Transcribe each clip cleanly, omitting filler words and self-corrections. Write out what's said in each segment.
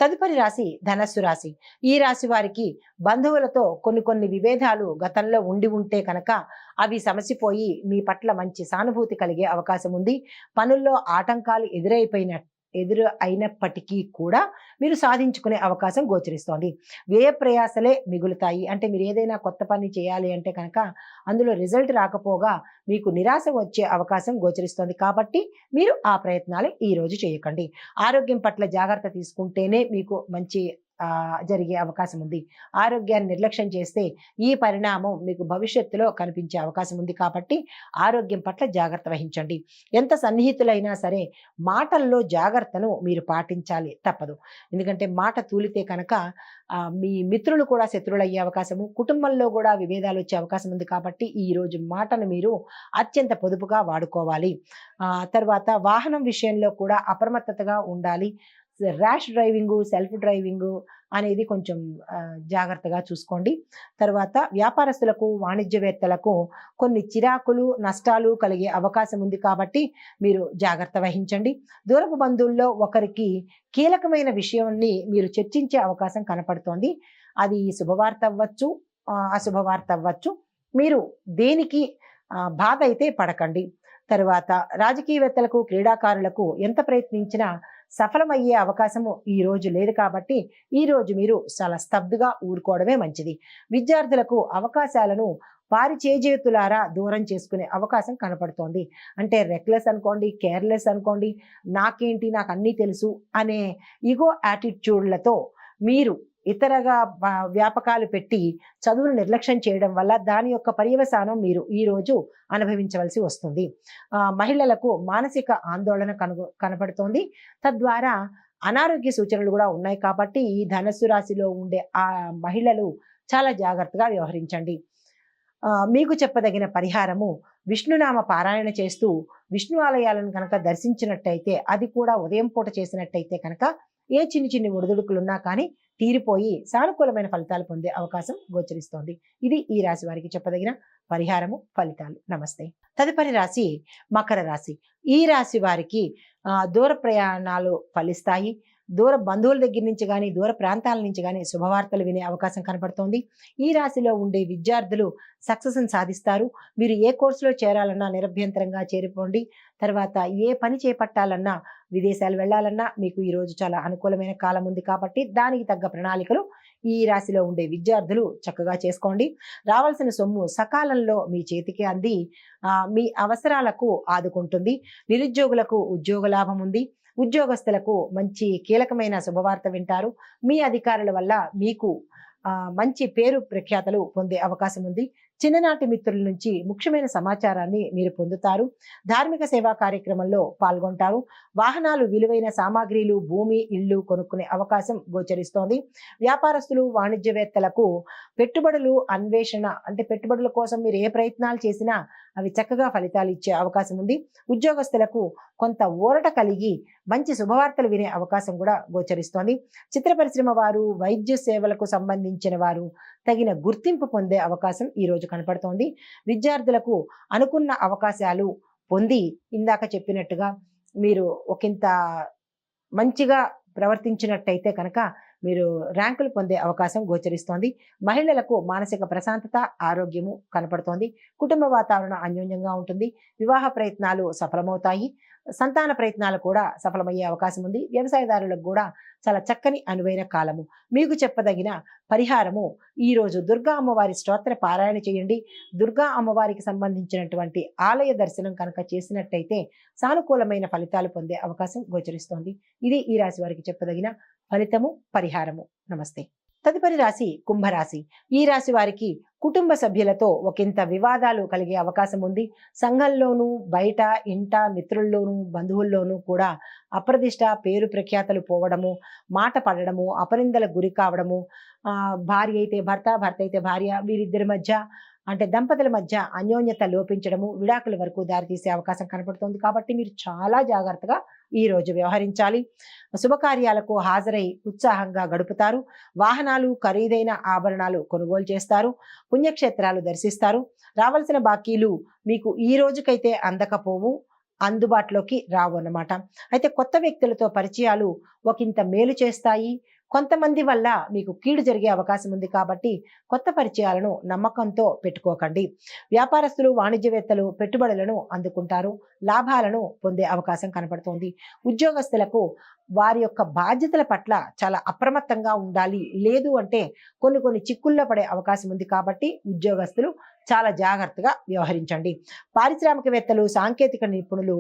తదుపరి రాశి ధనస్సు రాశి. ఈ రాశి వారికి బంధువులతో కొన్ని విభేదాలు గతంలో ఉండి ఉంటే కనుక అవి సమసిపోయి మీ పట్ల మంచి సానుభూతి కలిగే అవకాశం ఉంది. పనుల్లో ఆటంకాలు ఎదురు అయినప్పటికీ కూడా మీరు సాధించుకునే అవకాశం గోచరిస్తోంది. వ్యయ ప్రయాసలే మిగులుతాయి. అంటే మీరు ఏదైనా కొత్త పని చేయాలి అంటే కనుక అందులో రిజల్ట్ రాకపోగా మీకు నిరాశ వచ్చే అవకాశం గోచరిస్తోంది. కాబట్టి మీరు ఆ ప్రయత్నాలు ఈ రోజు చేయకండి. ఆరోగ్యం పట్ల జాగ్రత్త తీసుకుంటేనే మీకు మంచి జరిగే అవకాశం ఉంది. ఆరోగ్యాన్ని నిర్లక్ష్యం చేస్తే ఈ పరిణామం మీకు భవిష్యత్తులో కనిపించే అవకాశం ఉంది. కాబట్టి ఆరోగ్యం పట్ల జాగ్రత్త వహించండి. ఎంత సన్నిహితులైనా సరే మాటల్లో జాగ్రత్తను మీరు పాటించాలి, తప్పదు. ఎందుకంటే మాట తూలితే కనుక మీ మిత్రులు కూడా శత్రువులు అయ్యే అవకాశము, కుటుంబంలో కూడా విభేదాలు వచ్చే అవకాశం ఉంది. కాబట్టి ఈ రోజు మాటను మీరు అత్యంత పొదుపుగా వాడుకోవాలి. తర్వాత వాహనం విషయంలో కూడా అప్రమత్తతగా ఉండాలి. ర్యాష్ డ్రైవింగు, సెల్ఫ్ డ్రైవింగు అనేది కొంచెం జాగ్రత్తగా చూసుకోండి. తర్వాత వ్యాపారస్తులకు, వాణిజ్యవేత్తలకు కొన్ని చిరాకులు, నష్టాలు కలిగే అవకాశం ఉంది. కాబట్టి మీరు జాగ్రత్త వహించండి. దూరపు బంధువుల్లో ఒకరికి కీలకమైన విషయాన్ని మీరు చర్చించే అవకాశం కనపడుతోంది. అది శుభవార్త అవ్వచ్చు, అశుభవార్త అవ్వచ్చు. మీరు దేనికి బాధ అయితే పడకండి. తర్వాత రాజకీయవేత్తలకు, క్రీడాకారులకు ఎంత ప్రయత్నించినా సఫలమయ్యే అవకాశము ఈ రోజు లేదు. కాబట్టి ఈ రోజు మీరు చాలా స్తబ్దుగా ఊరుకోవడమే మంచిది. విద్యార్థులకు అవకాశాలను వారి చేజేతులారా దూరం చేసుకునే అవకాశం కనపడుతోంది. అంటే రెక్లెస్ అనుకోండి, కేర్లెస్ అనుకోండి, నాకేంటి, నాకు అన్నీ తెలుసు అనే ఈగో యాటిట్యూడ్లతో మీరు ఇతరగా వ్యాపకాలు పెట్టి చదువును నిర్లక్ష్యం చేయడం వల్ల దాని యొక్క పర్యవసానం మీరు ఈరోజు అనుభవించవలసి వస్తుంది. మహిళలకు మానసిక ఆందోళన కనపడుతోంది. తద్వారా అనారోగ్య సూచనలు కూడా ఉన్నాయి. కాబట్టి ఈ ధనస్సు రాశిలో ఉండే ఆ మహిళలు చాలా జాగ్రత్తగా వ్యవహరించండి. మీకు చెప్పదగిన పరిహారము, విష్ణునామ పారాయణ చేస్తూ విష్ణు ఆలయాలను కనుక దర్శించినట్టయితే, అది కూడా ఉదయం పూట చేసినట్టయితే కనుక ఏ చిన్ని ఒడిదుడుకులున్నా కానీ తీరిపోయి సానుకూలమైన ఫలితాలు పొందే అవకాశం గోచరిస్తోంది. ఇది ఈ రాశి వారికి చెప్పదగిన పరిహారము, ఫలితాలు. నమస్తే. తదుపరి రాశి మకర రాశి. ఈ రాశి వారికి దూర ప్రయాణాలు ఫలిస్తాయి. దూర బంధువుల దగ్గర నుంచి కానీ, దూర ప్రాంతాల నుంచి కానీ శుభవార్తలు వినే అవకాశం కనపడుతోంది. ఈ రాశిలో ఉండే విద్యార్థులు సక్సెస్ని సాధిస్తారు. మీరు ఏ కోర్సులో చేరాలన్నా నిరభ్యంతరంగా చేరిపోండి. తర్వాత ఏ పని చేపట్టాలన్నా, విదేశాలు వెళ్ళాలన్నా మీకు ఈరోజు చాలా అనుకూలమైన కాలం ఉంది. కాబట్టి దానికి తగ్గ ప్రణాళికలు ఈ రాశిలో ఉండే విద్యార్థులు చక్కగా చేసుకోండి. రావాల్సిన సొమ్ము సకాలంలో మీ చేతికి అంది మీ అవసరాలకు ఆదుకుంటుంది. నిరుద్యోగులకు ఉద్యోగ లాభం ఉంది. ఉద్యోగస్తులకు మంచి కీలకమైన శుభవార్త వింటారు. మీ అధికారుల వల్ల మీకు మంచి పేరు ప్రఖ్యాతలు పొందే అవకాశం ఉంది. చిన్ననాటి మిత్రుల నుంచి ముఖ్యమైన సమాచారాన్ని మీరు పొందుతారు. ధార్మిక సేవా కార్యక్రమంలో పాల్గొంటారు. వాహనాలు, విలువైన సామాగ్రిలు, భూమి, ఇల్లు కొనుక్కునే అవకాశం గోచరిస్తోంది. వ్యాపారస్తులు, వాణిజ్యవేత్తలకు పెట్టుబడులు అన్వేషణ, అంటే పెట్టుబడుల కోసం మీరు ఏ ప్రయత్నాలు చేసినా అవి చక్కగా ఫలితాలు ఇచ్చే అవకాశం ఉంది. ఉద్యోగస్తులకు కొంత ఊరట కలిగి మంచి శుభవార్తలు వినే అవకాశం కూడా గోచరిస్తోంది. చిత్ర పరిశ్రమ వారు, వైద్య సేవలకు సంబంధించిన వారు తగిన గుర్తింపు పొందే అవకాశం ఈ రోజు కనపడుతోంది. విద్యార్థులకు అనుకున్న అవకాశాలు పొంది ఇందాక చెప్పినట్టుగా మీరు ఒకంత మంచిగా ప్రవర్తించినట్టయితే కనుక మీరు ర్యాంకులు పొందే అవకాశం గోచరిస్తోంది. మహిళలకు మానసిక ప్రశాంతత, ఆరోగ్యము కనపడుతోంది. కుటుంబ వాతావరణం అన్యోన్యంగా ఉంటుంది. వివాహ ప్రయత్నాలు సఫలమవుతాయి. సంతాన ప్రయత్నాలు కూడా సఫలమయ్యే అవకాశం ఉంది. వ్యవసాయదారులకు కూడా చాలా చక్కని అనువైన కాలము. మీకు చెప్పదగిన పరిహారము, ఈరోజు దుర్గా అమ్మవారి స్తోత్ర పారాయణ చేయండి. దుర్గా అమ్మవారికి సంబంధించినటువంటి ఆలయ దర్శనం కనుక చేసినట్టయితే సానుకూలమైన ఫలితాలు పొందే అవకాశం గోచరిస్తోంది. ఇది ఈ రాశి వారికి చెప్పదగిన ఫలితము, పరిహారము. నమస్తే. తదుపరి రాశి కుంభరాశి. ఈ రాశి వారికి కుటుంబ సభ్యులతో ఒకంత వివాదాలు కలిగే అవకాశం ఉంది. సంఘంలోనూ, బయట, ఇంట, మిత్రుల్లోనూ, బంధువుల్లోనూ కూడా అప్రదిష్ట, పేరు ప్రఖ్యాతలు పోవడము, మాట పడడము, అపనిందలకు గురి కావడము, భార్య అయితే భర్త, భర్త అయితే భార్య, వీరిద్దరి మధ్య అంటే దంపతుల మధ్య అన్యోన్యత లోపించడము, విడాకుల వరకు దారితీసే అవకాశం కనపడుతుంది. కాబట్టి మీరు చాలా జాగ్రత్తగా ఈ రోజు వ్యవహరించాలి. శుభకార్యాలకు హాజరై ఉత్సాహంగా గడుపుతారు. వాహనాలు, ఖరీదైన ఆభరణాలు కొనుగోలు చేస్తారు. పుణ్యక్షేత్రాలు దర్శిస్తారు. రావాల్సిన బాకీలు మీకు ఈ రోజుకైతే అందకపోవు. అందుబాటులోకి రావు అన్నమాట. అయితే కొత్త వ్యక్తులతో పరిచయాలు ఒకంత మేలు చేస్తాయి. కొంతమంది వల్ల మీకు కీడు జరిగే అవకాశం ఉంది కాబట్టి కొత్త పరిచయాలను నమ్మకంతో పెట్టుకోకండి. వ్యాపారస్తులు, వాణిజ్యవేత్తలు పెట్టుబడులను అందుకుంటారు. లాభాలను పొందే అవకాశం కనపడుతోంది. ఉద్యోగస్తులకు వారి యొక్క బాధ్యతల పట్ల చాలా అప్రమత్తంగా ఉండాలి. లేదు అంటే కొన్ని చిక్కుల్లో పడే అవకాశం ఉంది కాబట్టి ఉద్యోగస్తులు చాలా జాగ్రత్తగా వ్యవహరించండి. పారిశ్రామికవేత్తలు, సాంకేతిక నిపుణులు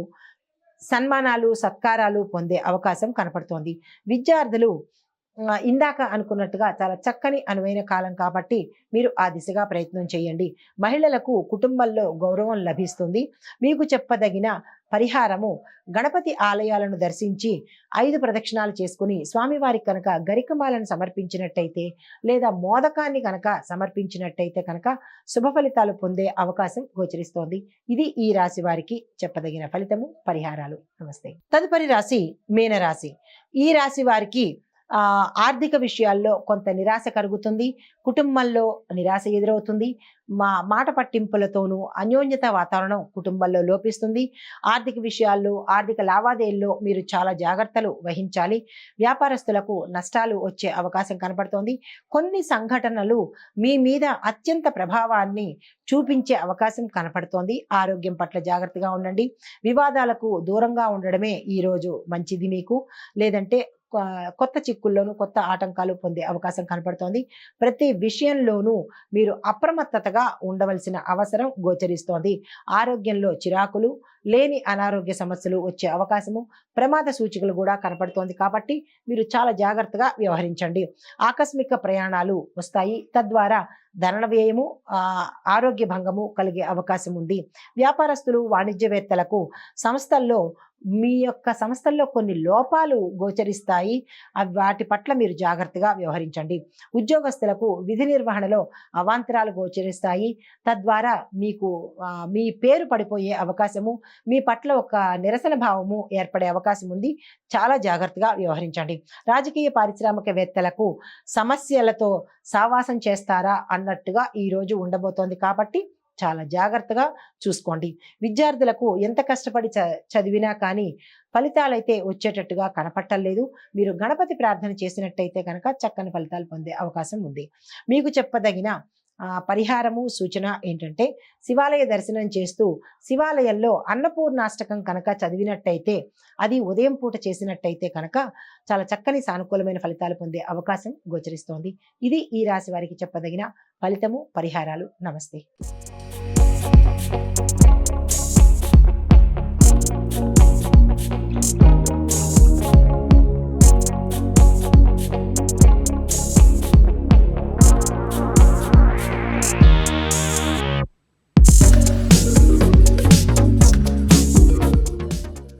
సన్మానాలు, సత్కారాలు పొందే అవకాశం కనపడుతోంది. విద్యార్థులు ఇందాక అనుకున్నట్టుగా చాలా చక్కని అనువైన కాలం కాబట్టి మీరు ఆ దిశగా ప్రయత్నం చేయండి. మహిళలకు కుటుంబంలో గౌరవం లభిస్తుంది. మీకు చెప్పదగిన పరిహారము, గణపతి ఆలయాలను దర్శించి 5 ప్రదక్షిణాలు చేసుకుని స్వామివారికి కనుక గరికమాలను సమర్పించినట్టయితే లేదా మోదకాన్ని కనుక సమర్పించినట్టయితే కనుక శుభ ఫలితాలు పొందే అవకాశం గోచరిస్తోంది. ఇది ఈ రాశి వారికి చెప్పదగిన ఫలితము, పరిహారాలు. నమస్తే. తదుపరి రాశి మీనరాశి. ఈ రాశి వారికి ఆర్థిక విషయాల్లో కొంత నిరాశ కలుగుతుంది. కుటుంబంలో నిరాశ ఎదురవుతుంది. మాట పట్టింపులతోనూ అన్యోన్యత వాతావరణం కుటుంబంలో లోపిస్తుంది. ఆర్థిక విషయాల్లో, ఆర్థిక లావాదేవీల్లో మీరు చాలా జాగ్రత్తలు వహించాలి. వ్యాపారస్తులకు నష్టాలు వచ్చే అవకాశం కనపడుతోంది. కొన్ని సంఘటనలు మీ మీద అత్యంత ప్రభావాన్ని చూపించే అవకాశం కనపడుతోంది. ఆరోగ్యం పట్ల జాగ్రత్తగా ఉండండి. వివాదాలకు దూరంగా ఉండడమే ఈరోజు మంచిది మీకు. లేదంటే కొత్త చిక్కుల్లోనూ కొత్త ఆటంకాలు పొందే అవకాశం కనపడుతోంది. ప్రతి విషయంలోనూ మీరు అప్రమత్తతగా ఉండవలసిన అవసరం గోచరిస్తోంది. ఆరోగ్యంలో చిరాకులు, లేని అనారోగ్య సమస్యలు వచ్చే అవకాశము, ప్రమాద సూచికలు కూడా కనపడుతోంది కాబట్టి మీరు చాలా జాగ్రత్తగా వ్యవహరించండి. ఆకస్మిక ప్రయాణాలు వస్తాయి. తద్వారా ధన వ్యయము, ఆరోగ్య భంగము కలిగే అవకాశం ఉంది. వ్యాపారస్తులు, వాణిజ్యవేత్తలకు మీ యొక్క సంస్థల్లో కొన్ని లోపాలు గోచరిస్తాయి. వాటి పట్ల మీరు జాగ్రత్తగా వ్యవహరించండి. ఉద్యోగస్తులకు విధి నిర్వహణలో అవాంతరాలు గోచరిస్తాయి. తద్వారా మీకు మీ పేరు పడిపోయే అవకాశము, మీ పట్ల ఒక నిరసన భావము ఏర్పడే అవకాశం ఉంది. చాలా జాగ్రత్తగా వ్యవహరించండి. రాజకీయ, పారిశ్రామికవేత్తలకు సమస్యలతో సావాసం చేస్తారా అన్నట్టుగా ఈరోజు ఉండబోతోంది కాబట్టి చాలా జాగ్రత్తగా చూసుకోండి. విద్యార్థులకు ఎంత కష్టపడి చదివినా కానీ ఫలితాలైతే వచ్చేటట్టుగా కనపట్టలేదు. మీరు గణపతి ప్రార్థన చేసినట్టయితే కనుక చక్కని ఫలితాలు పొందే అవకాశం ఉంది. మీకు చెప్పదగిన పరిహారము, సూచన ఏంటంటే శివాలయ దర్శనం చేస్తూ శివాలయంలో అన్నపూర్ణాష్టకం కనుక చదివినట్టయితే, అది ఉదయం పూట చేసినట్టయితే కనుక చాలా చక్కని సానుకూలమైన ఫలితాలు పొందే అవకాశం గోచరిస్తోంది. ఇది ఈ రాశి వారికి చెప్పదగిన ఫలితము, పరిహారాలు. నమస్తే. Thank you.